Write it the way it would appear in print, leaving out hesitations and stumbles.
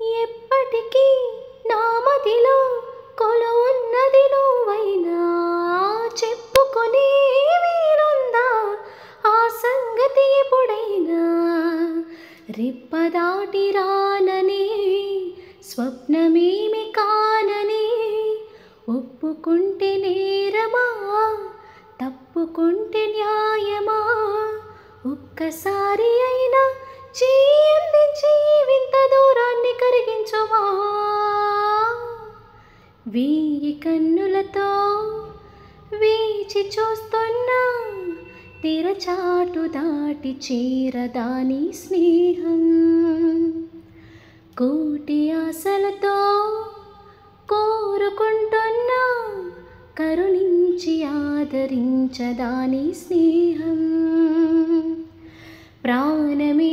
ఎప్పటికీ నా మదిలో కొలువున్నది నువ్వైనా చెప్పుకొని వీలుందా ఆ సంగతి ఎప్పుడైనా రిప్పదాటి రానని స్వప్నమేమి కానని ఒప్పుకుంటే నేరమా తప్పుకుంటే న్యాయమా ఒక్కసారి అయినా చేయందించి వింత దూరాన్ని కరిగించుమా వీయి కన్నులతో వీచి చూస్తున్నా తెరచాటు దాటి చేరదాని స్నేహం కోటి ఆశలతో కోరుకుంటున్నా కరుణించి ఆదరించదాని స్నేహం ప్రాణమే